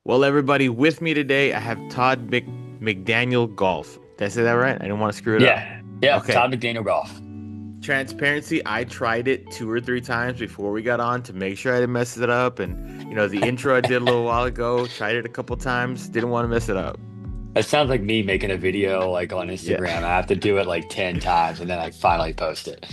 Well, everybody, with me today, I have Todd McDaniel Golf. Did I say that right? I didn't want to screw it up. Yeah. Yeah. Okay. Todd McDaniel golf. Transparency, I tried it 2 or 3 times before we got on to make sure I didn't mess it up. And, the intro I did a little while ago, tried it a couple times, didn't want to mess it up. It sounds like me making a video like on Yeah. Instagram. I have to do it like 10 times and then I finally post it.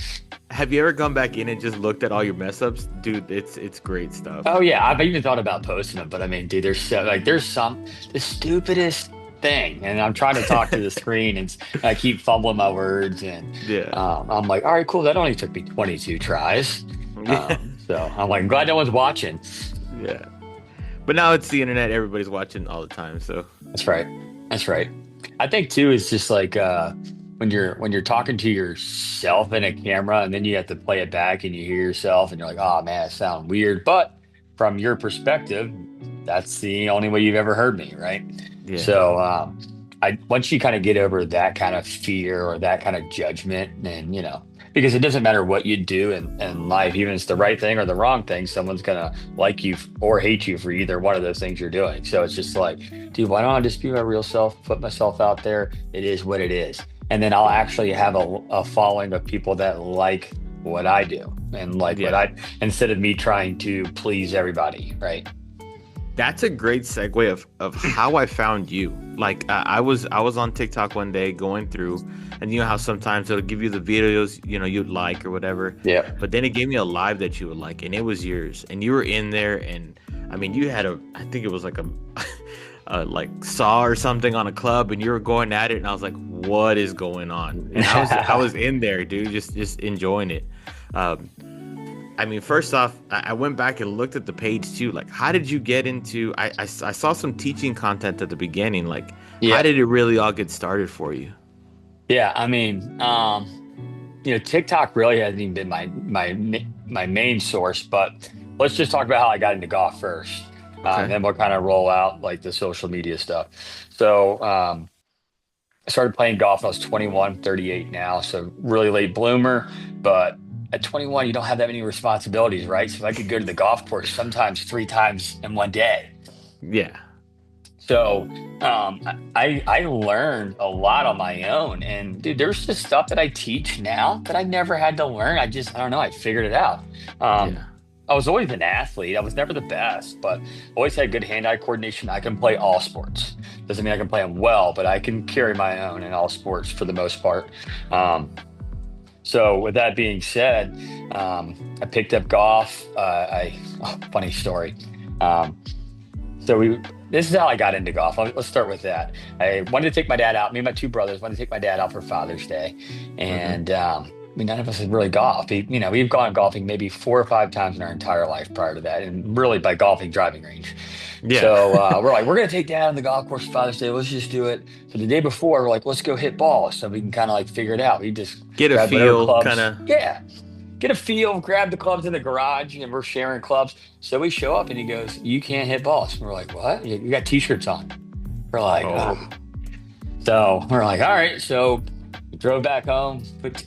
Have you ever gone back in and just looked at all your mess ups? Dude, it's great stuff. Oh yeah, I've even thought about posting them, but I mean, dude, there's the stupidest thing, and I'm trying to talk to the screen and I keep fumbling my words, and Yeah. I'm like, all right, cool. That only took me 22 tries. Yeah. So I'm like, I'm glad no one's watching. Yeah. But now it's the internet, everybody's watching all the time, so That's right. That's right. I think too, it's just like when you're talking to yourself in a camera and then you have to play it back and you hear yourself and you're like, oh man, I sound weird. But from your perspective, that's the only way you've ever heard me, right? yeah. So I once you kind of get over that kind of fear or that kind of judgment, and because it doesn't matter what you do in life, even if it's the right thing or the wrong thing, someone's gonna like you or hate you for either one of those things you're doing. So it's just like, dude, why don't I just be my real self, put myself out there? It is what it is. And then I'll actually have a following of people that like what I do and like what Yeah. instead of me trying to please everybody, right? That's a great segue of how I found you. Like I was on TikTok one day going through, and you know how sometimes it'll give you the videos you'd like or whatever, Yeah. but then it gave me a live that you would like, and it was yours, and you were in there, and I mean you had I think it was like a, a like saw or something on a club, and you were going at it, and I was like, what is going on? And I was in there, dude, just enjoying it. Um, I mean, first off, I went back and looked at the page too. Like, how did you get into? I saw some teaching content at the beginning. Like, how Yeah. did it really all get started for you? Yeah, I mean, TikTok really hasn't even been my main source, but let's just talk about how I got into golf first. Okay. Then we'll kind of roll out like the social media stuff. So I started playing golf when I was 21, 38 now, so really late bloomer. But at 21, you don't have that many responsibilities, right? So I could go to the golf course sometimes 3 times in one day. Yeah. So I learned a lot on my own, and dude, there's just stuff that I teach now that I never had to learn. I don't know, I figured it out. Um, Yeah. I was always an athlete. I was never the best, but always had good hand-eye coordination. I can play all sports. Doesn't mean I can play them well, but I can carry my own in all sports for the most part. Um, so with that being said, I picked up golf. Funny story. Um, so this is how I got into golf. Let's start with that. I wanted to take my dad out. Me and my two brothers wanted to take my dad out for Father's Day, Hmm. and I mean, none of us had really golfed. We've gone golfing maybe 4 or 5 times in our entire life prior to that, and really by golfing driving range. Yeah. So we're like, we're gonna take dad on the golf course for Father's Day. Let's just do it. So the day before, we're like, let's go hit balls so we can kind of like figure it out. We just Get a grabbed whatever feel, kind clubs. of. Yeah, get a feel, grab the clubs in the garage, and we're sharing clubs. So we show up and he goes, "You can't hit balls." And we're like, "What? You got t-shirts on." We're like, Oh. "Ah." So we're like, all right. So we drove back home, put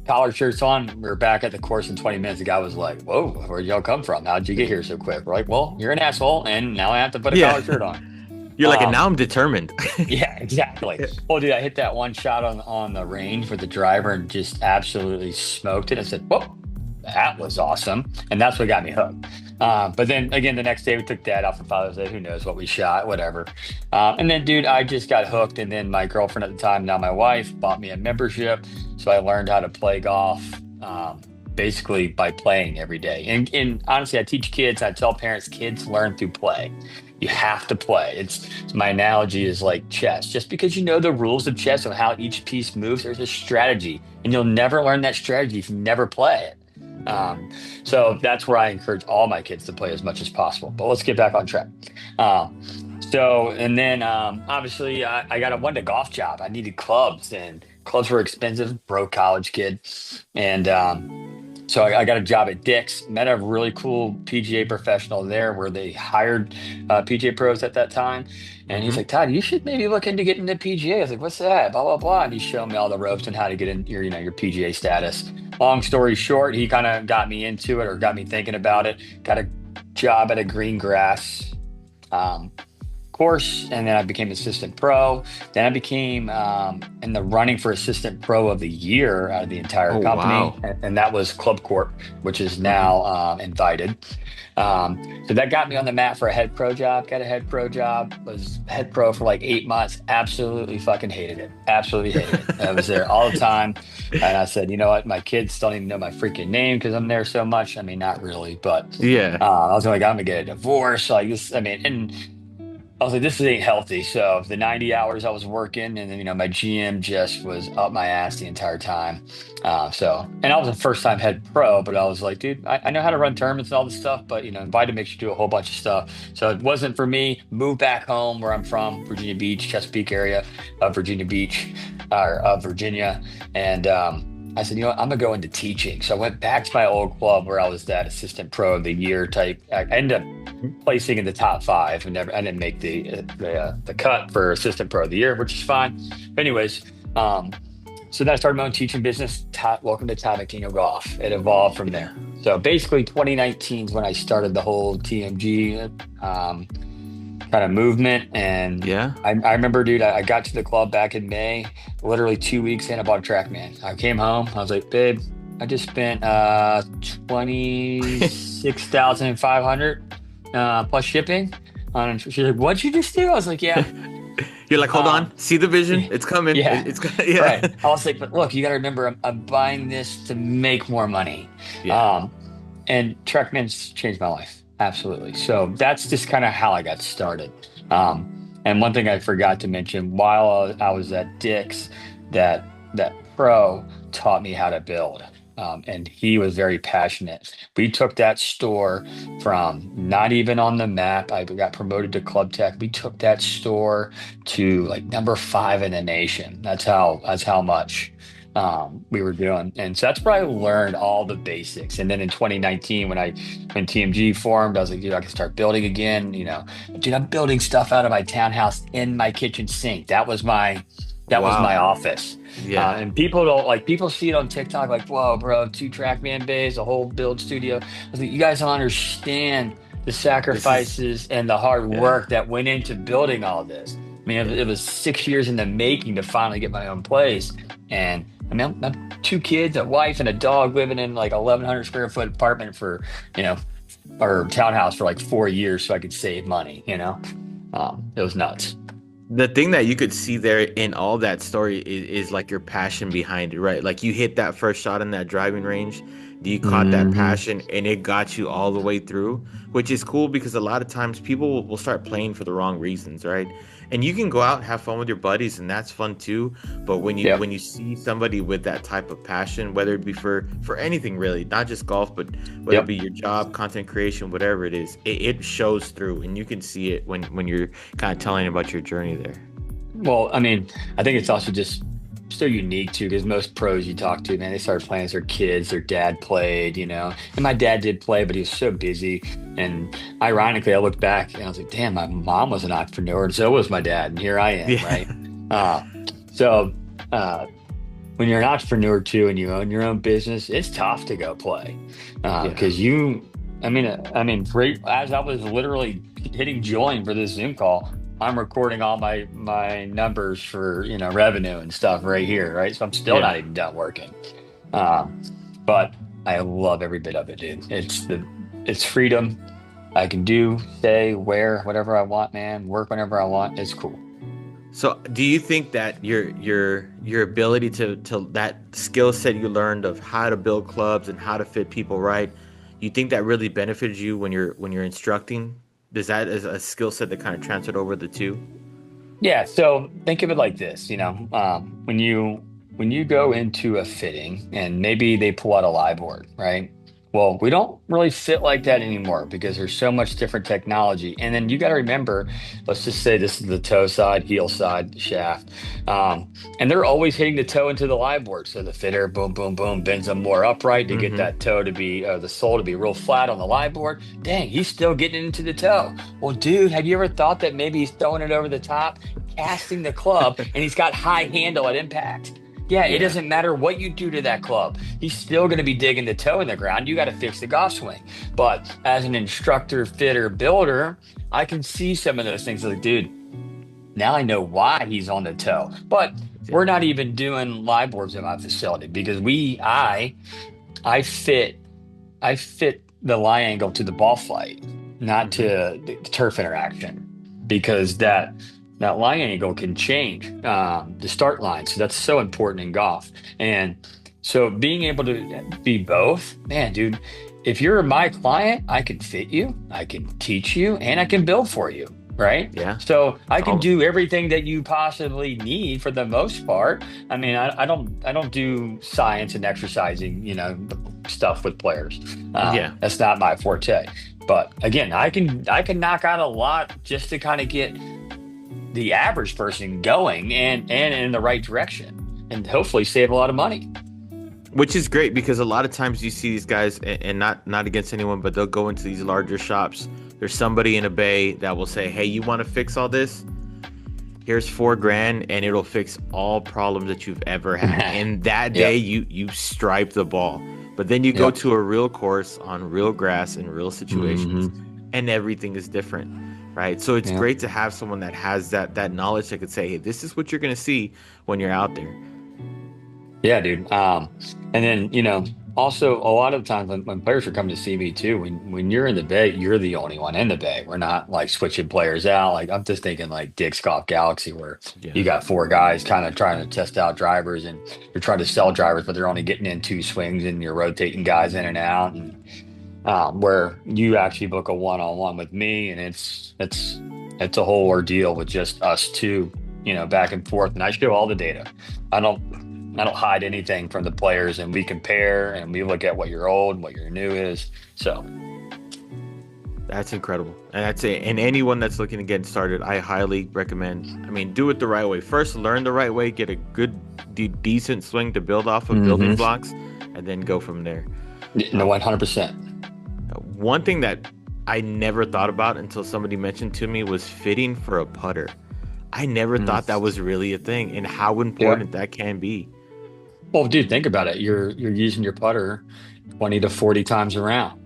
collar shirts on. We were back at the course in 20 minutes. The guy was like, "Whoa, where'd y'all come from? How'd you get here so quick?" We're like, "Well, you're an asshole, and now I have to put a Yeah. collar shirt on." You're like, and Um, now I'm determined. yeah, exactly. Well, dude, I hit that one shot on the range with the driver and just absolutely smoked it. I said, "Whoa, that was awesome," and that's what got me hooked. But then again, the next day we took dad out for Father's Day. Who knows what we shot, whatever. And then, dude, I just got hooked. And then my girlfriend at the time, now my wife, bought me a membership, so I learned how to play golf. Basically by playing every day. And honestly, I teach kids, I tell parents, kids learn through play. You have to play. It's my analogy is like chess. Just because you know the rules of chess and how each piece moves, there's a strategy, and you'll never learn that strategy if you never play it. So that's where I encourage all my kids to play as much as possible. But let's get back on track. Um, and then obviously I got a one to golf job. I needed clubs, and clubs were expensive. Broke college kid, and so I got a job at Dick's, met a really cool PGA professional there where they hired PGA pros at that time. And he's Hmm. like, Todd, you should maybe look into getting into PGA. I was like, what's that? Blah, blah, blah. And he's showing me all the ropes and how to get in your PGA status. Long story short, he kind of got me into it or got me thinking about it. Got a job at a green grass. Um, course, and then I became assistant pro. Then I became in the running for assistant pro of the year out of the entire Oh company, wow. and that was Club Corp, which is Hmm. now Invited. So that got me on the map for a head pro job. Got a head pro job. Was head pro for like 8 months. Absolutely fucking hated it. Absolutely hated it. I was there all the time, and I said, you know what? My kids don't even know my freaking name because I'm there so much. I mean, not really, but Yeah. I was like, I'm gonna get a divorce. Like this. I mean, and I was like, this ain't healthy. So the 90 hours I was working, and then my GM just was up my ass the entire time. And I was a first time head pro, but I was like, dude, I know how to run tournaments and all this stuff, but Invited makes you do a whole bunch of stuff. So it wasn't for me. Moved back home where I'm from, Virginia Beach, Chesapeake area of Virginia Beach, or of Virginia, and I said, you know what, I'm gonna go into teaching. So I went back to my old club where I was that assistant pro of the year type. I ended up placing in the top five, and never I didn't make the cut for assistant pro of the year, which is fine. But anyways, so then I started my own teaching business. Welcome to Todd McDaniel Golf. It evolved from Yeah. there. So basically, 2019 is when I started the whole TMG kind of movement. And Yeah. I remember, dude, I got to the club back in May. Literally 2 weeks in, I bought a TrackMan. I came home. I was like, babe, I just spent 26,500 plus shipping. She's like, "What'd you just do?" I was like, "Yeah, You're like, hold um, on, see the vision? It's coming. yeah, It's yeah. right." I was like, "But look, you got to remember, I'm buying this to make more money." Yeah. Um, and Trackman's changed my life, absolutely. So that's just kind of how I got started. And one thing I forgot to mention while I was at Dick's, that pro taught me how to build. And he was very passionate. We took that store from not even on the map. I got promoted to club tech. We took that store to like number five in the nation. That's how much we were doing. And so that's where I learned all the basics. And then in 2019, when TMG formed, I was like, dude, I can start building again. Dude, I'm building stuff out of my townhouse in my kitchen sink. That was my Wow. office. Yeah. And people don't like people see it on TikTok like, whoa, bro, two TrackMan bays, a whole build studio. I was like, you guys don't understand the This is sacrifices and the hard yeah. work that went into building all this. I mean, it was 6 years in the making to finally get my own place. And I mean, I'm two kids, a wife, and a dog living in like 1,100 square foot apartment you know, or townhouse for like 4 years so I could save money. It was nuts. The thing that you could see there in all that story is like your passion behind it, right? Like you hit that first shot in that driving range, you caught that Hmm. passion, and it got you all the way through, which is cool because a lot of times people will start playing for the wrong reasons, right? And you can go out and have fun with your buddies, and that's fun too. But when you Yep. when you see somebody with that type of passion, whether it be for anything really, not just golf, but whether it Yep. be your job, content creation, whatever it is, it shows through, and you can see it when you're kind of telling about your journey there. Well, I mean, I think it's also just so unique too, because most pros you talk to, man, they started playing as their kids. Their dad played. And my dad did play, but he was so busy. And ironically, I looked back and I was like, damn, my mom was an entrepreneur, and so was my dad, and here I am, Yeah. right? Uh, so uh, when you're an entrepreneur too, and you own your own business, it's tough to go play Yeah. because right as I was literally hitting join for this Zoom call, I'm recording all my numbers for revenue and stuff right here, right? So I'm still not Yeah. even done working, um, but I love every bit of it, dude. It's freedom. I can do, say, wear whatever I want, man. Work whenever I want. It's cool. So, do you think that your ability to that skill set you learned of how to build clubs and how to fit people right, you think that really benefited you when you're instructing? Does that as a skill set that kind of transferred over the two? Yeah, so think of it like this, when you go into a fitting and maybe they pull out a live board, right? Well, we don't really fit like that anymore because there's so much different technology. And then you got to remember, let's just say this is the toe side, heel side, shaft. And they're always hitting the toe into the live board. So the fitter, boom, boom, boom, bends them more upright to get Mm-hmm. that toe to be, the sole to be real flat on the live board. Dang, he's still getting into the toe. Well, dude, have you ever thought that maybe he's throwing it over the top, casting the club, and he's got high handle at impact? Yeah, it Yeah. doesn't matter what you do to that club. He's still going to be digging the toe in the ground. You got to fix the golf swing. But as an instructor, fitter, builder, I can see some of those things like, dude, now I know why he's on the toe. But we're Yeah. not even doing live boards in my facility because I fit I fit the lie angle to the ball flight, not Hmm. to the turf interaction, because that lie angle can change the start line. So that's so important in golf. And so being able to be both, man, dude, if you're my client, I can fit you, I can teach you, and I can build for you. Right. Yeah. So I can All do everything that you possibly need for the most part. I mean, I don't do science and exercising, stuff with players. yeah. That's not my forte. But again, I can knock out a lot just to kind of get the average person going and in the right direction, and hopefully save a lot of money. Which is great because a lot of times you see these guys, and not against anyone, but they'll go into these larger shops. There's somebody in a bay that will say, "Hey, you want to fix all this? Here's 4 grand, and it'll fix all problems that you've ever had." And that day, Yep. you stripe the ball. But then you go Yep. to a real course on real grass in real situations, Hmm. and everything is different, right? So it's Yep. great to have someone that has that knowledge that could say, "Hey, this is what you're gonna see when you're out there." Yeah, dude. And then, also a lot of times when players are coming to see me too, when you're in the bay, you're the only one in the bay. We're not like switching players out. Like I'm just thinking like Dick's Golf Galaxy, where Yeah. you got 4 guys kind of trying to test out drivers, and you're trying to sell drivers, but they're only getting in 2 swings, and you're rotating guys in and out. And where you actually book a one-on-one with me, and it's a whole ordeal with just us two, back and forth, and I show all the data. I don't hide anything from the players, and we compare and we look at what your old and what your new is. So That's incredible. And that's it. And anyone that's looking to get started, I highly recommend. I mean, do it the right way. First, learn the right way, get a good, decent swing to build off of building hmm blocks, and then go from there. no, Um, 100%. One thing that I never thought about until somebody mentioned to me was fitting for a putter. I never Mm. thought that was really a thing, and how Yeah. important that can be. Well, dude, think about it. You're using your putter 20 to 40 times around.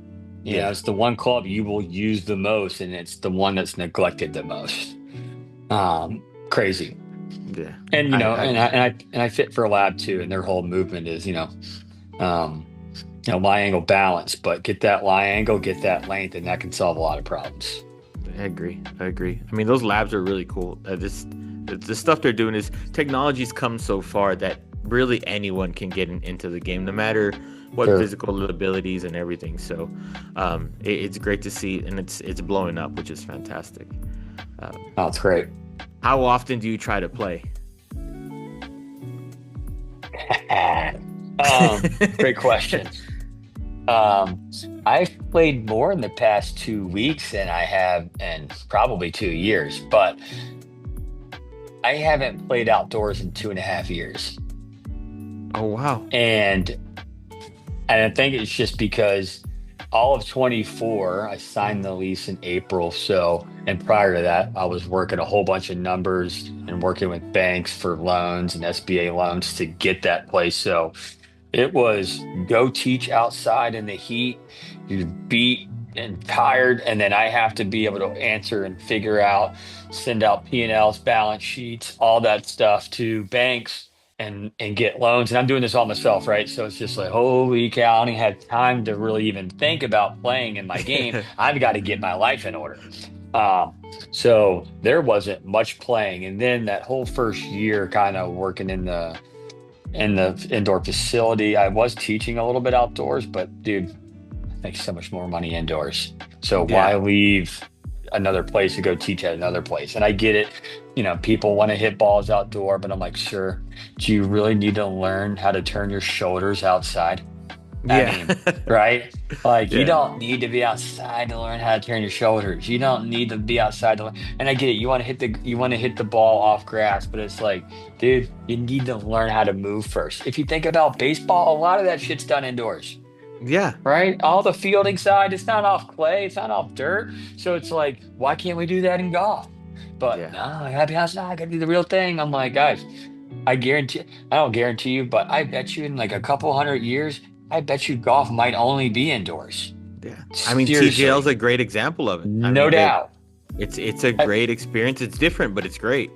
Yeah, It's the one club you will use the most, and it's the one that's neglected the most. Crazy. yeah. And I and I fit for a lab too, and their whole movement is, um, lie angle balance, but get that lie angle, get that length, and that can solve a lot of problems. I agree. I agree. I mean, those labs are really cool. The stuff they're doing is technology's come so far that really anyone can get into the game, no matter what Sure. physical abilities and everything. So, it's great to see, and it's blowing up, which is fantastic. Um, Oh, it's great. how often do you try to play? Great question. Um, I've played more in the past 2 weeks than I have in probably 2 years, but I haven't played outdoors in 2.5 years. Oh wow. And I think it's just because all of 24, I signed the lease in April. So, and prior to that, I was working a whole bunch of numbers and working with banks for loans and SBA loans to get that place. So it was go teach outside in the heat. You're beat and tired, and then I have to be able to answer and figure out, send out P&Ls, balance sheets, all that stuff to banks and get loans. And I'm doing this all myself, right? So it's just like, holy cow, I don't even have time to really even think about playing in my game. I've got to get my life in order. Um, so there wasn't much playing, and then that whole first year, kind of working in the indoor facility. I was teaching a little bit outdoors, but dude, I make so much more money indoors. So Yeah. why leave another place to go teach at another place? And I get it. People want to hit balls outdoor, but I'm like, sure. Do you really need to learn how to turn your shoulders outside? I Yeah. mean, right? Like you Yeah. don't need to be outside to learn how to turn your shoulders. You don't need to be outside to learn. And I get it. You want to hit the ball off grass, but it's like, dude, you need to learn how to move first. If you think about baseball, a lot of that shit's done indoors, Yeah. right? All the fielding side, it's not off clay, it's not off dirt. So it's like, why can't we do that in golf? But Yeah. no, I gotta be outside, I gotta do the real thing. I'm like, guys, I don't guarantee you, but I bet you in like a couple 100 years, I bet you golf might only be indoors. Yeah. I mean, TGL is Seriously, a great example of it. I no mean, doubt. It's a great experience. It's different, but it's great.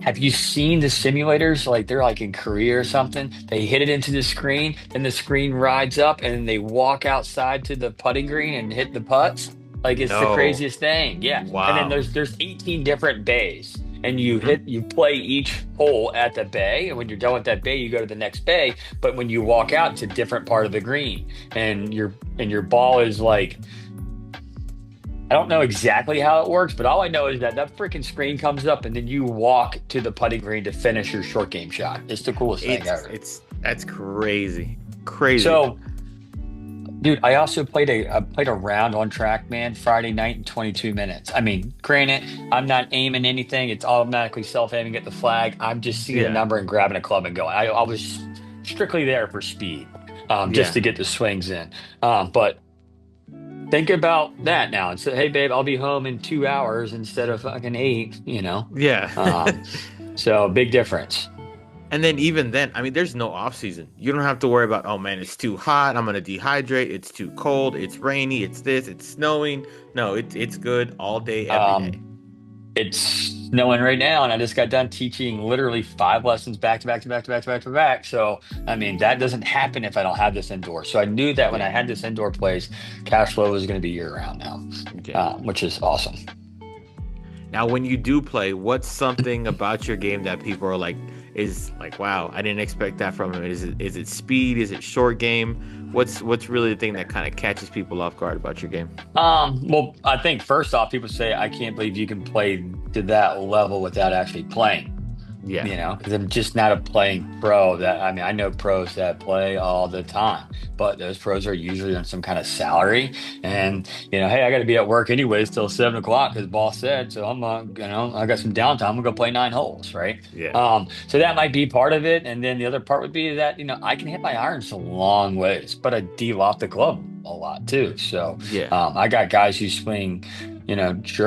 Have you seen the simulators? Like they're like in Korea or something. They hit it into the screen, then the screen rides up, and then they walk outside to the putting green and hit the putts. Like it's the No. craziest thing. Yeah. And then Wow. there's 18 different bays. And Hmm. you play each hole at the bay, and when you're done with that bay, you go to the next bay. But when you walk out, it's a different part of the green, and your ball is like I don't know exactly how it works, but all I know is that that freaking screen comes up and then you walk to the putting green to finish your short game shot. It's the coolest thing ever. It's that's crazy. Crazy. So, dude, I also I played a round on TrackMan Friday night in 22 minutes. I mean, granted, I'm not aiming anything. It's automatically self-aiming at the flag. I'm just seeing a Yeah. number and grabbing a club and going. I was strictly there for speed, just Yeah. to get the swings in. But think about that now and say, hey, babe, I'll be home in 2 hours instead of fucking eight, you know? Yeah. Um, so big difference. And then even then, I mean, there's no off season. You don't have to worry about, oh man, it's too hot. I'm gonna dehydrate. It's too cold. It's rainy. It's this. It's snowing. No, it's good all day, every day. Um, it's snowing right now, and I just got done teaching literally 5 lessons back to back to back to back to back to back. So, I mean, that doesn't happen if I don't have this indoor. So I knew that when Yeah. I had this indoor place, cash flow was going to be year round now, Yeah. which is awesome. Now, when you do play, what's something about your game that people are like, is like, wow, I didn't expect that from him. Is it speed? Is it short game? What's really the thing that kind of catches people off guard about your game? Well, I think first off, people say, I can't believe you can play to that level without actually playing. Yeah. Because I'm just not a playing pro. That I mean, I know pros that play all the time, but those pros are usually on some kind of salary. And hey, I got to be at work anyways till 7 o'clock because boss said. So I'm, I got some downtime. I'm gonna go play 9 holes, right? Yeah. So that might be part of it. And then the other part would be that I can hit my irons a long ways, but I deal off the club a lot too. So Yeah. I got guys who swing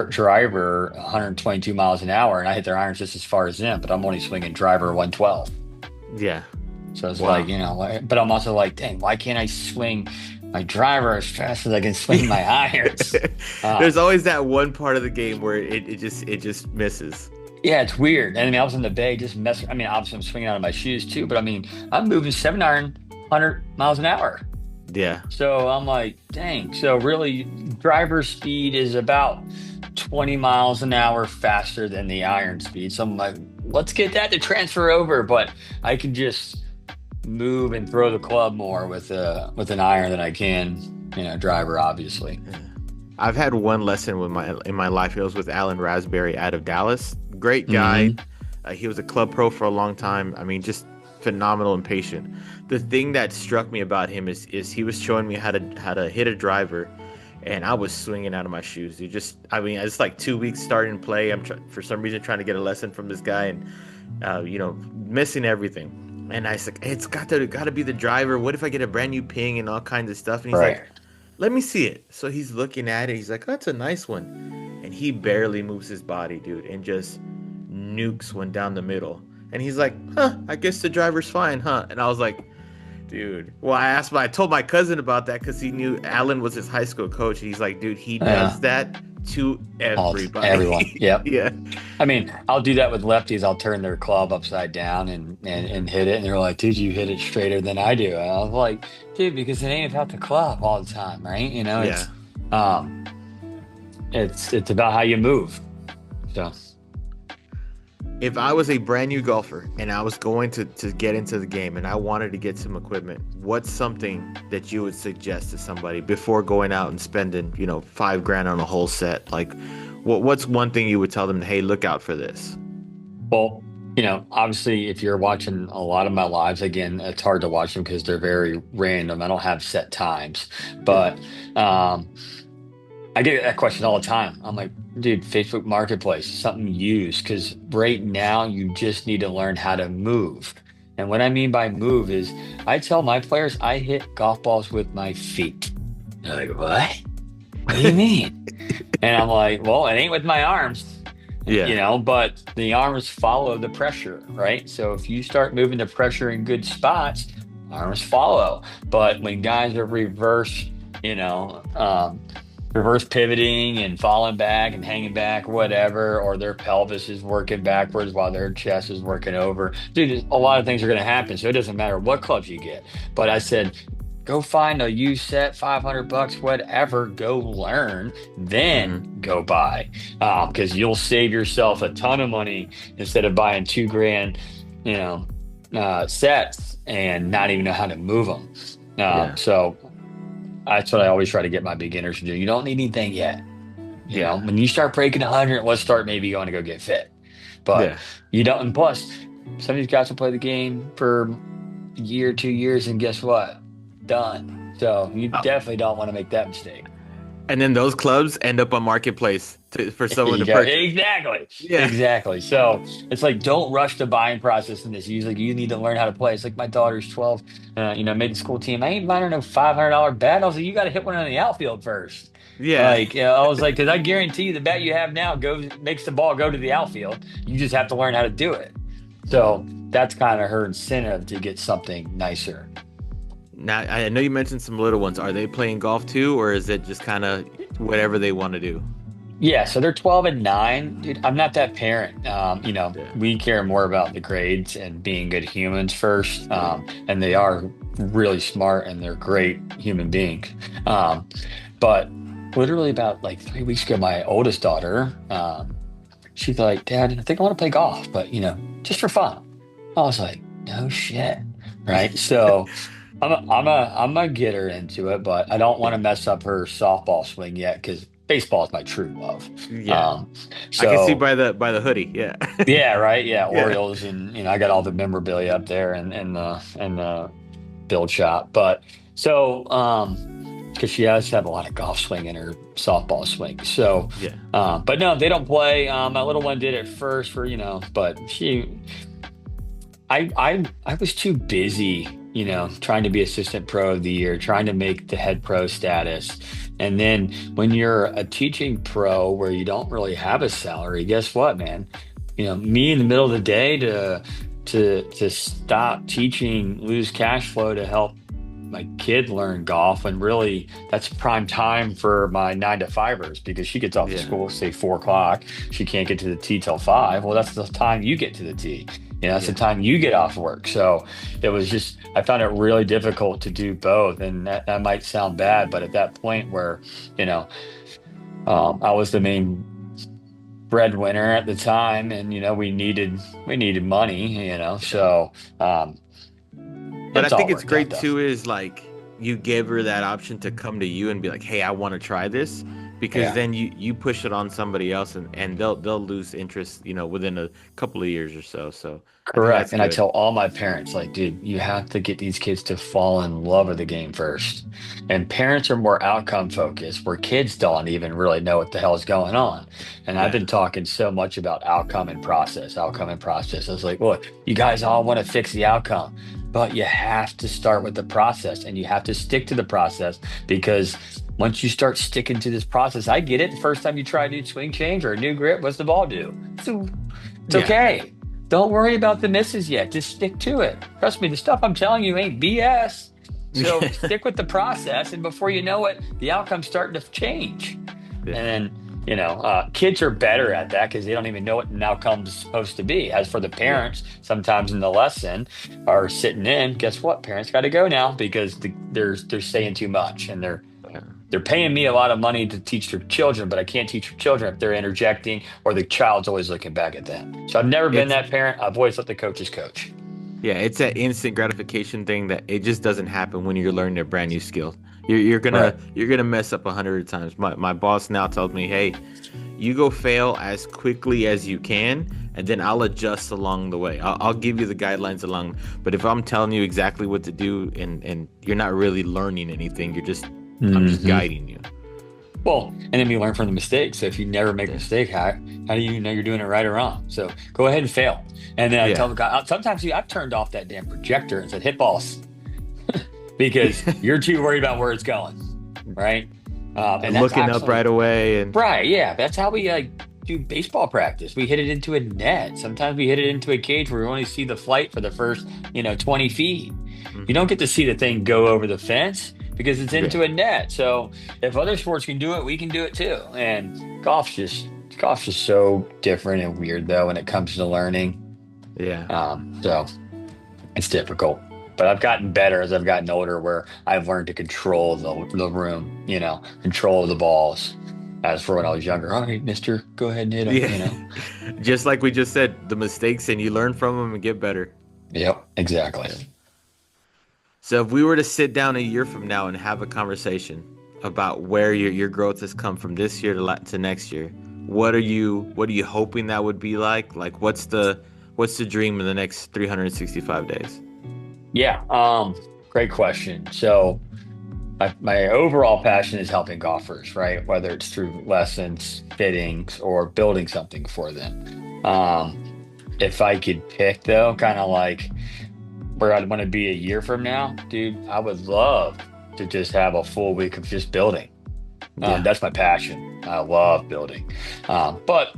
driver 122 miles an hour, and I hit their irons just as far as them, but I'm only swinging driver 112. Yeah. So it's Wow. but I'm also like, dang, why can't I swing my driver as fast as I can swing my irons? There's always that one part of the game where it just misses. Yeah, it's weird. And I mean, I was in the bay just messing. I mean, obviously I'm swinging out of my shoes too, but I mean, I'm moving 7 iron 100 miles an hour. Yeah. So I'm like, dang. So really, driver speed is about 20 miles an hour faster than the iron speed. So I'm like, let's get that to transfer over. But I can just move and throw the club more with an iron than I can, driver, obviously. I've had one lesson in my life. It was with Alan Raspberry out of Dallas. Great guy. Hmm. He was a club pro for a long time. I mean, just phenomenal and patient. The thing that struck me about him is he was showing me how to hit a driver, and I was swinging out of my shoes. I mean, it's like 2 weeks starting play. For some reason trying to get a lesson from this guy, and missing everything. And I was like, it's got to be the driver. What if I get a brand new ping and all kinds of stuff? And he's Right. like, let me see it. So he's looking at it. He's like, oh, that's a nice one. And he barely moves his body, dude, and just nukes one down the middle. And he's like, huh, I guess the driver's fine, huh? And I was like, dude. Well, I told my cousin about that because he knew Alan was his high school coach. He's like, dude, he does that to everybody. Everyone. Yep. Yeah. I mean, I'll do that with lefties. I'll turn their club upside down and hit it. And they're like, dude, you hit it straighter than I do. And I was like, dude, because it ain't about the club all the time, right? Yeah. It's about how you move. So If I was a brand new golfer and I was going to get into the game and I wanted to get some equipment, what's something that you would suggest to somebody before going out and spending, $5,000 on a whole set? Like, what's one thing you would tell them? Hey, look out for this. well, obviously, if you're watching a lot of my lives, again, it's hard to watch them because they're very random. I don't have set times, but I get that question all the time. I'm like, dude, Facebook Marketplace, something used, because right now you just need to learn how to move. And what I mean by move is I tell my players I hit golf balls with my feet. They're like, what? What do you mean? And I'm like, well, it ain't with my arms. Yeah. But the arms follow the pressure, right? So if you start moving the pressure in good spots, arms follow. But when guys are reverse, reverse pivoting and falling back and hanging back, whatever, or their pelvis is working backwards while their chest is working over. Dude, a lot of things are going to happen. So it doesn't matter what clubs you get. But I said, go find a used set, $500, whatever, go learn, then Hmm. go buy. Because you'll save yourself a ton of money instead of buying 2 grand, you know, sets and not even know how to move them. Yeah. So that's what I always try to get my beginners to do. You don't need anything yet. Yeah. When you start breaking 100, let's start maybe going to go get fit. But Yeah. you don't. And plus, some of these guys will play the game for a year, 2 years, and guess what? Done. So you Oh, definitely don't want to make that mistake. and then those clubs end up on marketplace for someone to Yeah, purchase. exactly. Yeah. Exactly. So it's like, don't rush the buying process in this. Usually you need to learn how to play. It's like my daughter's 12, made the school team. I ain't buying her no $500 bat. I was like, you got to hit one on the outfield first. Yeah. Like, I was like, because I guarantee you the bat you have now makes the ball go to the outfield. You just have to learn how to do it. So that's kind of her incentive to get something nicer. Now I know you mentioned some little ones. Are they playing golf too, or is it just kind of whatever they want to do? Yeah, so they're 12 and 9. Dude, I'm not that parent. Yeah. We care more about the grades and being good humans first. And they are really smart and they're great human beings. But literally about like 3 weeks ago, my oldest daughter, she's like, Dad, I think I want to play golf, but just for fun. I was like, no shit. Right. So I'm gonna get her into it, but I don't want to Yeah. mess up her softball swing yet because baseball is my true love. Yeah. Um, I can see so by the hoodie. Yeah. yeah, right, yeah, Yeah. Orioles, and I got all the memorabilia up there and the build shop. But so because she has to have a lot of golf swing in her softball swing. So, Yeah. but no, they don't play. My little one did it first for but I was too busy, trying to be assistant pro of the year, trying to make the head pro status. And then when you're a teaching pro where you don't really have a salary, guess what, man? Me in the middle of the day to stop teaching, lose cash flow to help my kid learn golf, and really that's prime time for my 9 to 5ers because she gets off of Yeah. school, say 4 o'clock. She can't get to the tee till 5. Well, that's the time you get to the tee. That's the Yeah. time you get off work. So it was just, I found it really difficult to do both. And that might sound bad, but at that point where, you know, I was the main breadwinner at the time, and we needed money. So um, But I it's all think it's worked out great though. too is like you gave her that option to come to you and be like, "Hey, I want to try this." Because Yeah. then you push it on somebody else and they'll lose interest, within a couple of years or so. So I think Correct. that's And I good. tell all my parents, like, dude, you have to get these kids to fall in love with the game first. And parents are more outcome focused, where kids don't even really know what the hell is going on. And I've Yeah. been talking so much about outcome and process, outcome and process. I was like, look, you guys all want to fix the outcome, but you have to start with the process and you have to stick to the process because once you start sticking to this process, I get it. The first time you try a new swing change or a new grip, what's the ball do? So it's Yeah. okay. Don't worry about the misses yet. Just stick to it. Trust me, the stuff I'm telling you ain't BS. So stick with the process, and before you know it, the outcome's starting to change. Yeah. And then, kids are better at that because they don't even know what an outcome's supposed to be. As for the Yeah. parents, sometimes in the lesson are sitting in, guess what? Parents got to go now because they're saying too much, and Yeah. they're paying me a lot of money to teach their children, but I can't teach their children if they're interjecting or the child's always looking back at them. So I've never been It's that parent. I've always let the coaches coach. Yeah, it's that instant gratification thing that it just doesn't happen when you're learning a brand new skill. You're gonna mess up 100 times. My boss now tells me, hey, you go fail as quickly as you can, and then I'll adjust along the way. I'll give you the guidelines along. But if I'm telling you exactly what to do and you're not really learning anything, I'm just Mhm. guiding you. Well, and then we learn from the mistakes. So if you never make a Yeah. mistake, how do you know you're doing it right or wrong? So go ahead and fail. And then I tell Yeah. the guy, sometimes I've turned off that damn projector and said, hit balls because you're too worried about where it's going. Right. And that's Looking up actually right away and right. Yeah. That's how we do baseball practice. We hit it into a net. Sometimes we hit it into a cage where we only see the flight for the first, 20 feet. You Mhm. don't get to see the thing go over the fence. because it's into a net. So if other sports can do it, we can do it too. And golf's just so different and weird though when it comes to learning. Yeah. So it's difficult. But I've gotten better as I've gotten older, where I've learned to control the room, control the balls. As for when I was younger, all right, mister, go ahead and hit them, Yeah. Just like we just said, the mistakes, and you learn from them and get better. Yep, exactly. So if we were to sit down a year from now and have a conversation about where your growth has come from this year to next year, what are you hoping that would be like? Like what's the dream in the next 365 days? Yeah, great question. So my overall passion is helping golfers, right? Whether it's through lessons, fittings, or building something for them. If I could pick though, kind of like where I'd want to be a year from now, dude, I would love to just have a full week of just building. Yeah. That's my passion. I love building. But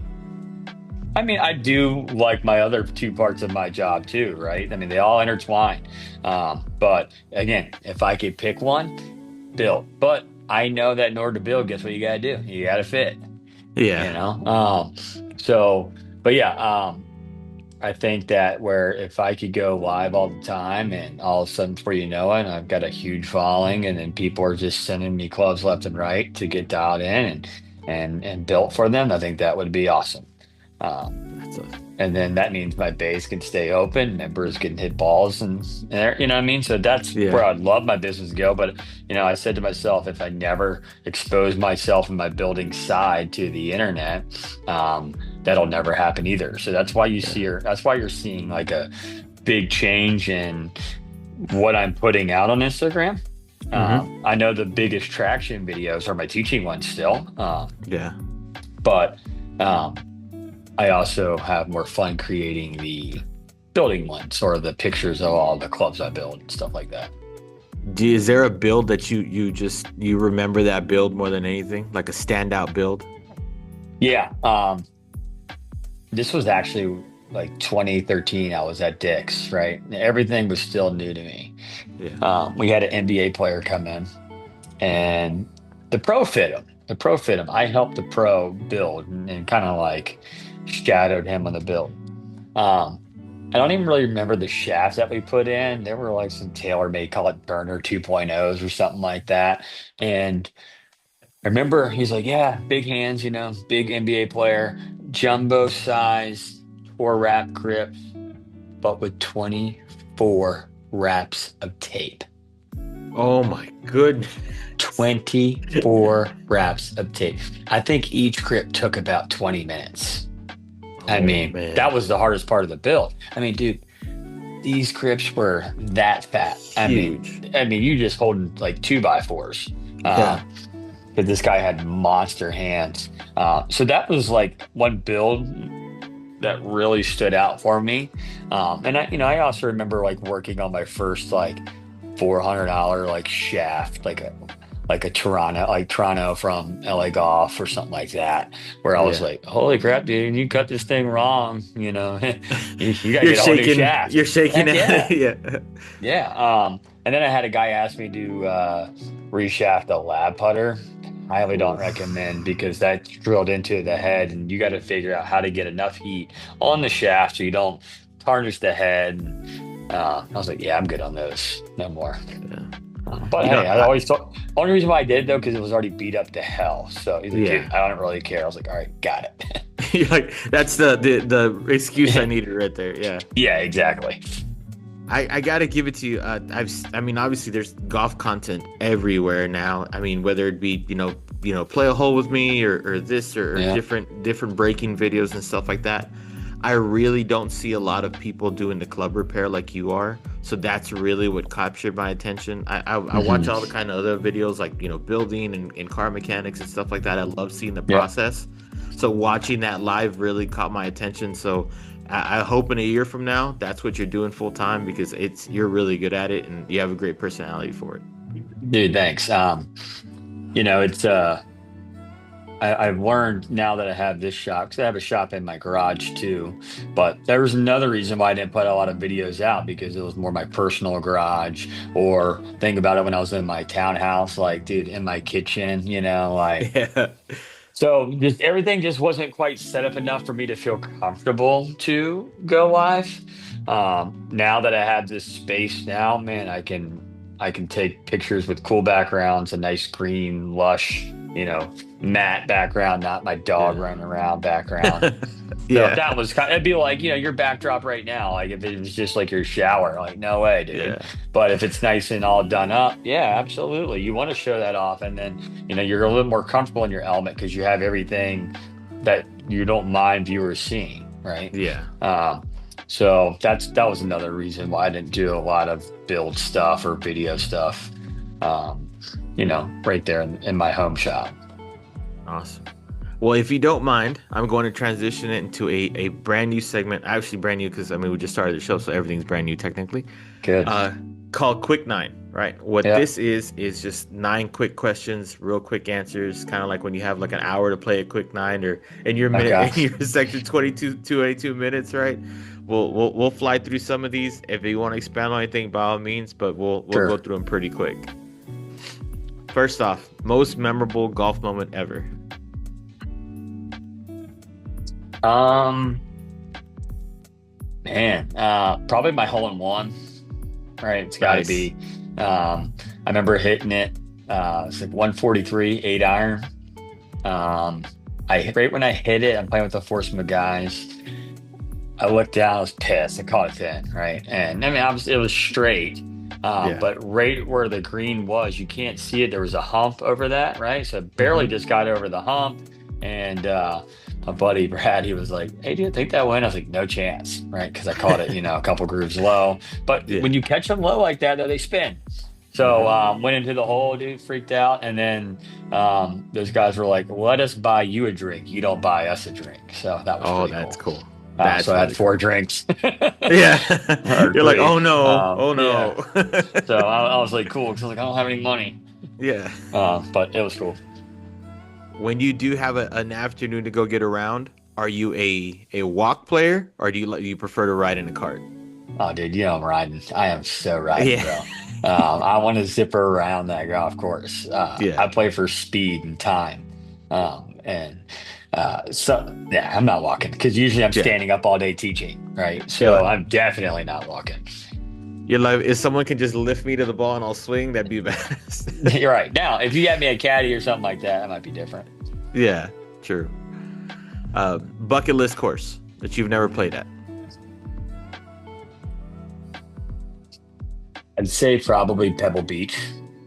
I mean, I do like my other two parts of my job too, right? I mean, they all intertwine. But again, if I could pick one, build. But I know that in order to build, guess what you gotta do? You gotta fit, you Yeah. know? So, but yeah, I think that where if I could go live all the time and all of a sudden before you know it, I've got a huge following and then people are just sending me clubs left and right to get dialed in and built for them, I think that would be awesome. Um, That's a, and then that means my base can stay open, members can hit balls and there, you know what I mean? So that's where yeah. I'd love my business to go. But I said to myself, if I never expose myself and my building side to the internet, that'll never happen either. So that's why that's why you're seeing like a big change in what I'm putting out on Instagram. Mm-hmm. I know the biggest traction videos are my teaching ones still. Yeah. But I also have more fun creating the building ones or the pictures of all the clubs I build and stuff like that. Is there a build that you remember that build more than anything? Like a standout build? Yeah. This was actually like 2013. I was at Dick's, right? Everything was still new to me. Yeah. We had an NBA player come in and the pro fit him. I helped the pro build and kind of like shadowed him on the build. Um, I don't even really remember the shafts that we put in. There were like some tailor-made, call it burner 2.0s or something like that. And I remember he's like, yeah, big hands, big NBA player, jumbo size, 4 wrap grips, but with 24 wraps of tape. Oh my goodness. 24 wraps of tape. I think each grip took about 20 minutes. I Oh mean, man. that was the hardest part of the build. I mean, dude, these grips were that fat. Huge. I mean, you just holding like 2x4s. Yeah. But this guy had monster hands. So that was like one build that really stood out for me. And I also remember like working on my first like $400 like shaft, like a Toronto from LA Golf or something like that, where I was Yeah. like, holy crap, dude, you cut this thing wrong, you gotta You're get a whole new shaking. shaft. You're shaking Heck it. yeah. Yeah. Yeah. And then I had a guy ask me to reshaft a lab putter. Highly don't Oof. recommend because that's drilled into the head and you got to figure out how to get enough heat on the shaft so you don't tarnish the head. I was like, yeah, I'm good on those. No more. Yeah. But You know, hey, I always thought only reason why I did it though because it was already beat up to hell. So he's like, yeah. dude, I don't really care. I was like, all right, got it. You're like, that's the excuse I needed right there. Yeah. Yeah, exactly. I gotta give it to you. I mean, obviously, there's golf content everywhere now. I mean, whether it be play a hole with me or this or Yeah. different breaking videos and stuff like that. I really don't see a lot of people doing the club repair like you are. So that's really what captured my attention. I watch all the kind of other videos like building and car mechanics and stuff like that. I love seeing the Yeah. process. So watching that live really caught my attention. So I hope in a year from now that's what you're doing full time because you're really good at it and you have a great personality for it. Dude, thanks. It's I've learned now that I have this shop, because I have a shop in my garage too. But there was another reason why I didn't put a lot of videos out, because it was more my personal garage. Or think about it when I was in my townhouse, like, dude, in my kitchen, like. Yeah. So just everything just wasn't quite set up enough for me to feel comfortable to go live. Now that I have this space now, man, I can take pictures with cool backgrounds, a nice green, lush, matte background, not my dog Yeah. running around background. So if Yeah. that was it'd be like, your backdrop right now, like if it was just like your shower, like no way, dude. Yeah. But if it's nice and all done up, yeah, absolutely. You want to show that off. And then, you're a little more comfortable in your element because you have everything that you don't mind viewers seeing, right? Yeah. Um, so that was another reason why I didn't do a lot of build stuff or video stuff, um, right there in my home shop. Awesome. Well, if you don't mind, I'm going to transition it into a brand new segment. Actually, brand new because I mean we just started the show, so everything's brand new technically. Good. Called Quick Nine. Right. What Yeah. this is just 9 quick questions, real quick answers, kind of like when you have like an hour to play a quick nine, or in your minute Okay. in your section 22 minutes. Right. We'll fly through some of these. If you want to expand on anything, by all means, but we'll go Sure. through them pretty quick. First off, most memorable golf moment ever. Um, Man, probably my hole in one. Right, it's got to Nice. be. I remember hitting it. It's like 143, 8 iron. Um, I right when I hit it, I'm playing with the foursome of guys. I looked down, I was pissed. I caught it thin, right? And I mean, it was straight. Yeah. But right where the green was, you can't see it. There was a hump over that, right? So it barely Hmm. just got over the hump. And my buddy Brad, he was like, "Hey, do you think that went?" I was like, "No chance," right? Because I caught it, a couple grooves low. But Yeah. when you catch them low like that, though, they spin. So Hmm. went into the hole, dude, freaked out, and then those guys were like, "Let us buy you a drink. You don't buy us a drink." So that was Oh, pretty that's cool. cool. That's So I had really four cool. drinks Yeah. or You're like, three. oh no, oh Yeah. no. So I was like, cool, because I was like, I don't have any money. Yeah. But it was cool. When you do have an afternoon to go get around, are you a walk player or do you prefer to ride in a cart? Oh, dude, I'm riding. I am so riding, Yeah. bro. I want to zipper around that golf course. Yeah. I play for speed and time. And so, yeah, I'm not walking because usually I'm Yeah. standing up all day teaching, right? You're So like I'm definitely not walking. you're like if someone can just lift me to the ball and I'll swing, that'd be best. You're right. Now, if you had me a caddy or something like that, that might be different. Yeah, true. Bucket list course that you've never played at. I'd say probably Pebble Beach.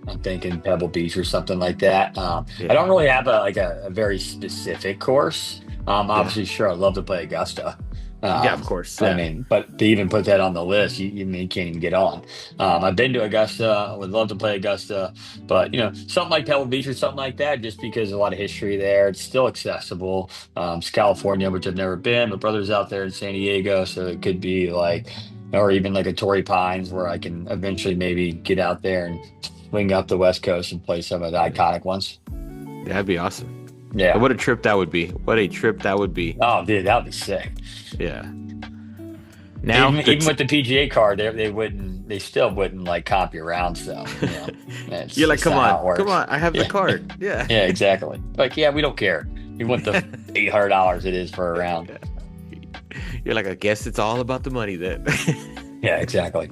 I'm thinking Pebble Beach or something like that. I Yeah. don't really have a very specific course. Yeah. Obviously, sure, I'd love to play Augusta. Yeah, of Um, course. I Yeah. mean, but to even put that on the list, you can't even get on. I've been to Augusta. I would love to play Augusta, but something like Pebble Beach or something like that, just because there's a lot of history there. It's still accessible. It's California, which I've never been. My brother's out there in San Diego, so it could be like, or even like a Torrey Pines, where I can eventually maybe get out there and swing up the West Coast and play some of the Yeah. iconic ones. That'd be awesome. Yeah. What a trip that would be. What a trip that would be. Oh, dude, that would be sick. Yeah. Now Even with the PGA card, they still wouldn't like comp your rounds though. That's you're like, just come not how it on, come works. on. I have the Yeah, card. Yeah. yeah, exactly. Like, yeah, we don't care. We want the $800 it is for a round. You're like, I guess it's all about the money then. Yeah, exactly.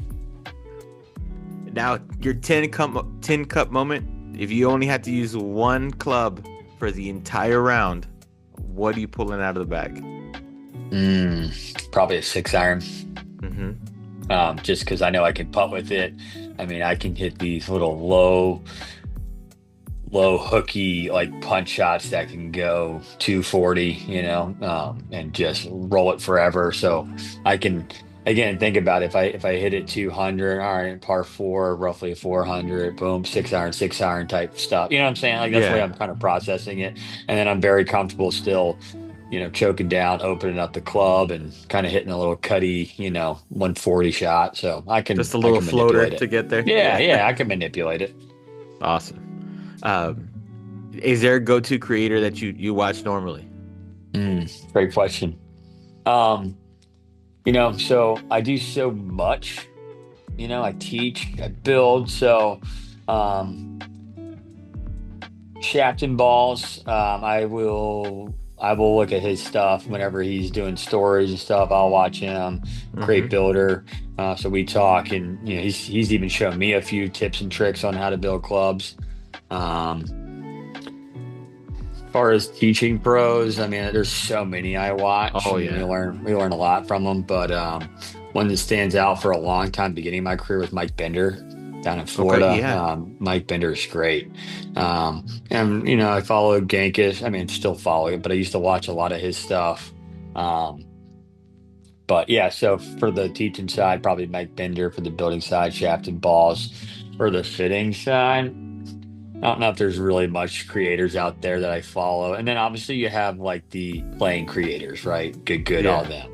Now, your 10 cup moment, if you only had to use one club for the entire round, what are you pulling out of the bag? Probably a 6 iron. Hmm. Just because I know I can putt with it. I mean, I can hit these little low hooky like punch shots that can go 240, and just roll it forever. So I can again think about if I hit it 200, all right, par four, roughly 400, boom, 6 iron type stuff. You know what I'm saying? Like that's the way Yeah. I'm kind of processing it, and then I'm very comfortable still. Choking down, opening up the club, and kind of hitting a little cutty, 140 shot. So I can Just a I little can floater manipulate to it. get there. Yeah, Yeah. yeah, I can manipulate it. Awesome. Is there a go-to creator that you watch normally? Great question. Um, so I do so much. I teach, I build. So, um, shaft and balls. I will look at his stuff whenever he's doing stories and stuff. I'll watch him. Great Mm-hmm. builder. So we talk, and he's even shown me a few tips and tricks on how to build clubs. Um, as far as teaching pros, I mean, there's so many I watch. Oh I mean, we yeah. learn a lot from them. But one that stands out for a long time, beginning of my career, was Mike Bender down in Okay. Florida. Yeah. Mike Bender is great. And I follow Genghis. I mean, still follow it, but I used to watch a lot of his stuff. Um, but yeah, so for the teaching side, probably Mike Bender. For the building side, shaft and balls. For the fitting side, I don't know if there's really much creators out there that I follow. And then obviously you have like the playing creators, right? Good, all Yeah. of them.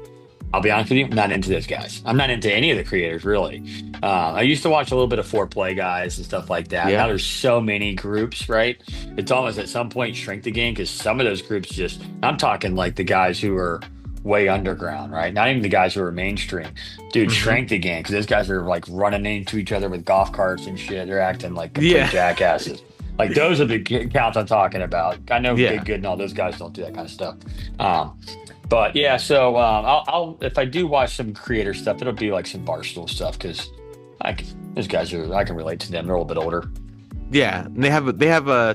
I'll be honest with you, I'm not into those guys. I'm not into any of the creators really. I used to watch a little bit of foreplay guys and stuff like that. Now Yeah. there's so many groups, right? It's almost at some point shrink the game because some of those groups I'm talking like the guys who are way underground, right? Not even the guys who are mainstream. Dude, Mm-hmm. shrink the game because those guys are like running into each other with golf carts and shit. They're acting like complete Yeah. jackasses. Like those are the accounts I'm talking about. I know Yeah. good and all those guys don't do that kind of stuff. Um, but yeah, so I'll if I do watch some creator stuff, it'll be like some barstool stuff because those guys I can relate to them. They're a little bit older. Yeah. And they have a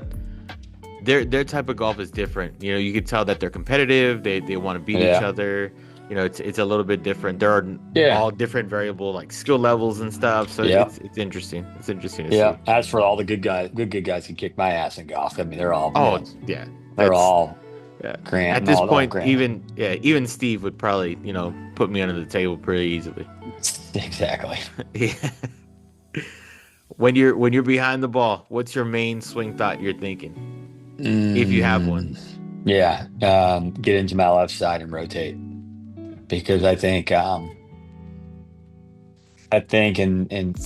their type of golf is different. You can tell that they're competitive. They want to beat each Yeah, other. It's a little bit different. There are yeah, all different variable like skill levels and stuff. So yeah, it's interesting. It's interesting to yeah. see. As for all the good guys can kick my ass in golf. I mean, they're all Oh yeah, they're that's all yeah. Grant At and this all point, Grant. even Steve would probably put me under the table pretty easily. Exactly. Yeah. When you're behind the ball, what's your main swing thought you're thinking, if you have one? Mm, yeah, get into my left side and rotate because I think and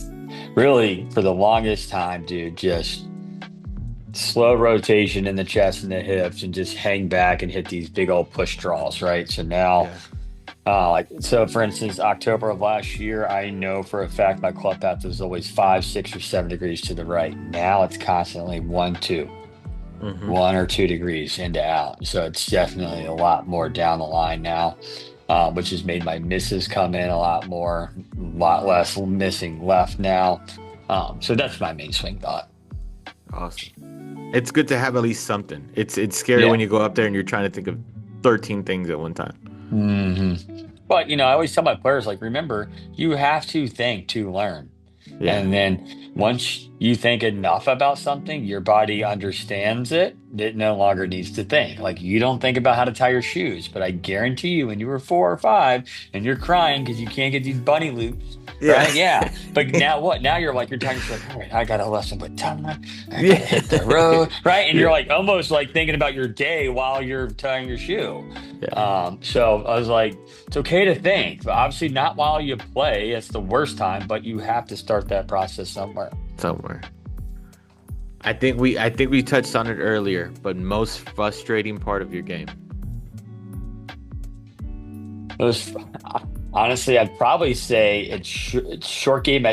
really for the longest time, dude, just slow rotation in the chest and the hips and just hang back and hit these big old push draws, right? So now, Yeah. so for instance, October of last year, I know for a fact my club path was always 5, 6, or 7 degrees to the right. Now it's constantly 1 or 2 degrees into out. So it's definitely a lot more down the line now, which has made my misses come in a lot more, a lot less missing left now. So that's my main swing thought. Awesome. It's good to have at least something. It's scary when Yeah. you go up there and you're trying to think of 13 things at one time. hmm But I always tell my players, like, remember, you have to think to learn. Yeah. And then once you think enough about something, your body understands it. It no longer needs to think. Like you don't think about how to tie your shoes, but I guarantee you, when you were 4 or 5 and you're crying because you can't get these bunny loops, Yeah. right? Yeah. But now what? Now you're like, you're tying your shoes, like, all right, I got a lesson with time. I gotta Yeah. hit the road, right? And Yeah. you're like almost like thinking about your day while you're tying your shoe. Yeah. So I was like, it's okay to think, but obviously not while you play. It's the worst time, but you have to start that process somewhere. Somewhere. I think we touched on it earlier, but most frustrating part of your game. It was, honestly, I'd probably say it's short game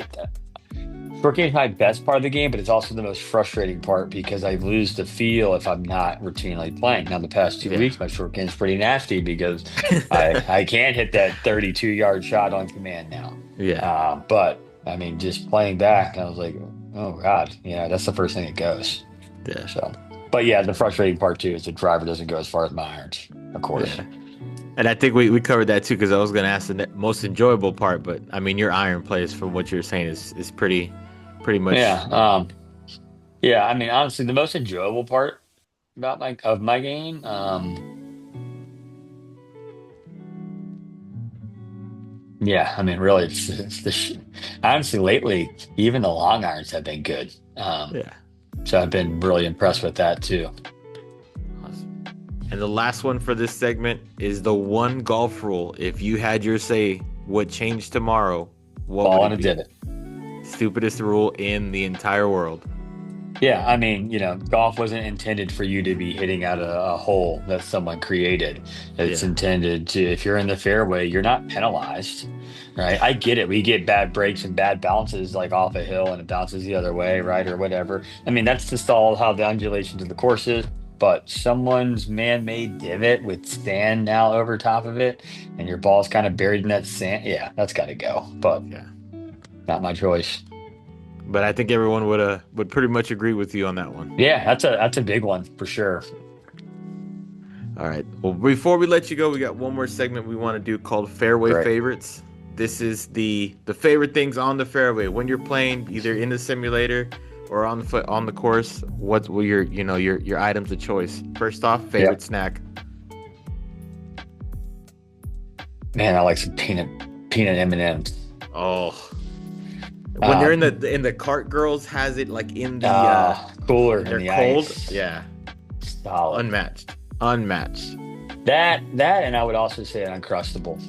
short game is my best part of the game, but it's also the most frustrating part because I lose the feel if I'm not routinely playing. Now, the past 2 weeks, my short game is pretty nasty because I can't hit that 32-yard shot on command now. Yeah. But I mean, just playing back, I was like, oh God, that's the first thing that goes. Yeah. So, but yeah, the frustrating part too is the driver doesn't go as far as my irons, of course. Yeah. And I think we covered that too because I was going to ask the most enjoyable part, but I mean your iron plays from what you're saying is pretty much. Yeah. Yeah. I mean, honestly, the most enjoyable part about my game, yeah, I mean, really, it's honestly lately, even the long irons have been good. Yeah. So I've been really impressed with that too. Awesome. And the last one for this segment is the one golf rule. If you had your say, what changed tomorrow? What Ball would on a it be? divot. Stupidest rule in the entire world. Yeah, I mean, golf wasn't intended for you to be hitting out a hole that someone created. It's Yeah. intended to, if you're in the fairway, you're not penalized, right? I get it. We get bad breaks and bad bounces like off a hill and it bounces the other way, right? Or whatever. I mean, that's just all how the undulations of the course is. But someone's man-made divot with sand now over top of it, and your ball's kind of buried in that sand. Yeah, that's got to go. But Yeah. not my choice. But I think everyone would pretty much agree with you on that one. Yeah, that's a big one for sure. All right. Well, before we let you go, we got one more segment we want to do called Fairway Great. Favorites. This is the favorite things on the fairway when you're playing, either in the simulator or on the course. What were your items of choice? First off, favorite Yep. snack. Man, I like some peanut M&Ms. Oh, when they're Um, in the cart, girls has it like in the Cooler in they're the cold. ice. Yeah, Solid. unmatched. That, and I would also say an Uncrustable.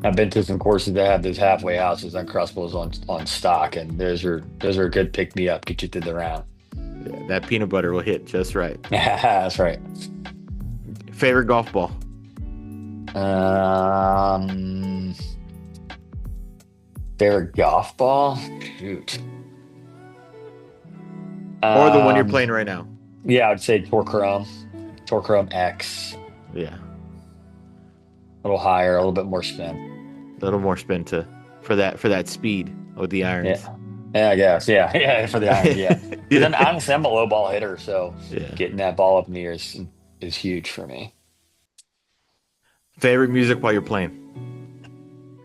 I've been to some courses that have those halfway houses, Uncrustables on stock, and those are a good pick me up, get you through the round. Yeah, that peanut butter will hit just right. That's right. Favorite golf ball. Um, favorite golf ball? Shoot. Or the one you're Um, playing right now. yeah, I'd say Torchrome X. Yeah, A little higher, a little bit more spin. a little more spin for that speed with the irons. Yeah. Yeah, I guess. Yeah. Yeah. For the irons. Yeah. Because Yeah. honestly, I'm a low ball hitter. So Yeah. getting that ball up in the air is huge for me. Favorite music while you're playing,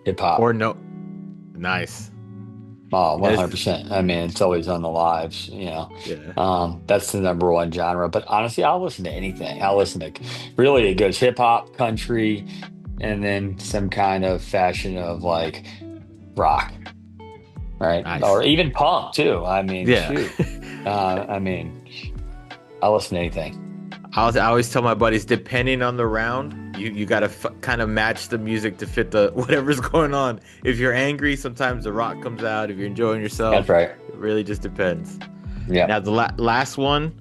Hip hop. or no? Nice. Oh, Yes. 100%. I mean, it's always on the lives, Yeah. That's the number one genre. But honestly, I'll listen to anything. I'll listen to really, it goes hip hop, country, and then some kind of fashion of like rock, right? Nice. Or even punk too. I mean, Yeah. shoot. I mean, I'll listen to anything. I always tell my buddies, depending on the round, you got to kind of match the music to fit the whatever's going on. If you're angry, sometimes the rock comes out. If you're enjoying That's yourself, right. it really just depends. Yeah. Now, the last one,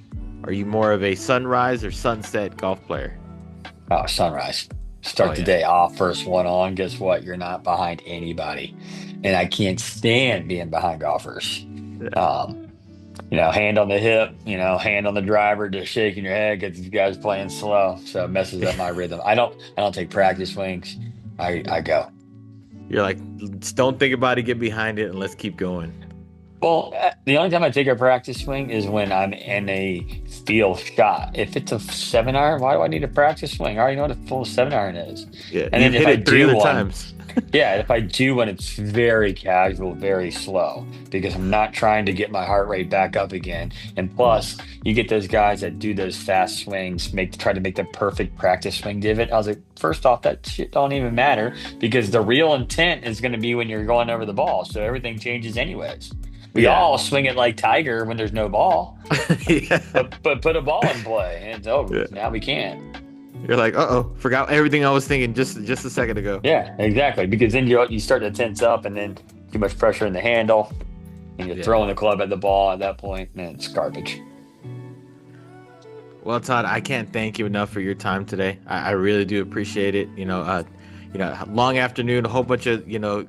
are you more of a sunrise or sunset golf player? Oh, sunrise. Oh Start the yeah. day off, first one on. Guess what? You're not behind anybody. And I can't stand being behind golfers. Yeah. Um, hand on the hip, hand on the driver, just shaking your head because these guys playing slow. So it messes up my rhythm. I don't take practice swings. I go. You're like, just don't think about it, get behind it, and let's keep going. Well, the only time I take a practice swing is when I'm in a field shot. If it's a 7-iron, why do I need a practice swing? I already know what a full 7-iron is. Yeah, And you've then if hit I it three do other one, times. yeah, if I do one, it's very casual, very slow because I'm not trying to get my heart rate back up again. And plus, you get those guys that do those fast swings, try to make the perfect practice swing divot. I was like, first off, that shit don't even matter because the real intent is going to be when you're going over the ball. So everything changes anyways. We Yeah. all swing it like Tiger when there's no ball, Yeah. but put a ball in play and it's over. Yeah. Now we can't. You're like, forgot everything I was thinking just a second ago. Yeah, exactly. Because then you start to tense up, and then too much pressure in the handle, and you're Yeah. throwing the club at the ball at that point, and it's garbage. Well, Todd, I can't thank you enough for your time today. I really do appreciate it. Long afternoon, a whole bunch of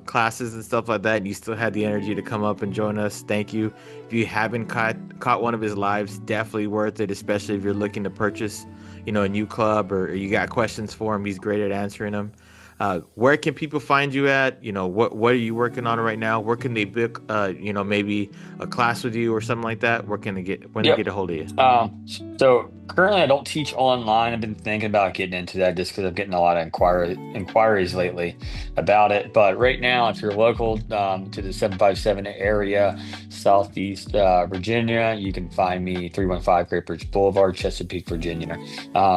classes and stuff like that, and you still had the energy to come up and join us. Thank you. If you haven't caught one of his lives, definitely worth it, especially if you're looking to purchase a new club or you got questions for him. He's great at answering them. Where can people find you at? What are you working on right now? Where can they book maybe a class with you or something like that? When they Yep. get a hold of you? So currently I don't teach online. I've been thinking about getting into that just because I'm getting a lot of inquiries lately about it. But right now, if you're local to the 757 area, Southeast Virginia, you can find me 315 Great Bridge Boulevard, Chesapeake, Virginia.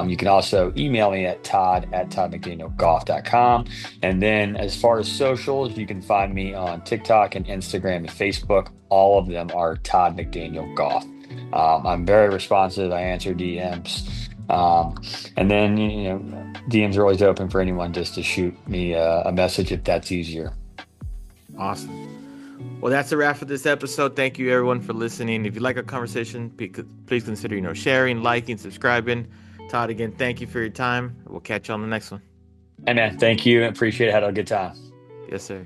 You can also email me at todd@toddmcdanielgolf.com. And then as far as socials, you can find me on TikTok and Instagram and Facebook. All of them are Todd McDaniel Golf. I'm very responsive. I answer DMs. And then, DMs are always open for anyone just to shoot me a message if that's easier. Awesome. Well, that's a wrap for this episode. Thank you, everyone, for listening. If you like our conversation, please consider, sharing, liking, subscribing. Todd, again, thank you for your time. We'll catch you on the next one. Hey man, thank you. Appreciate it. Had a good time. Yes, sir.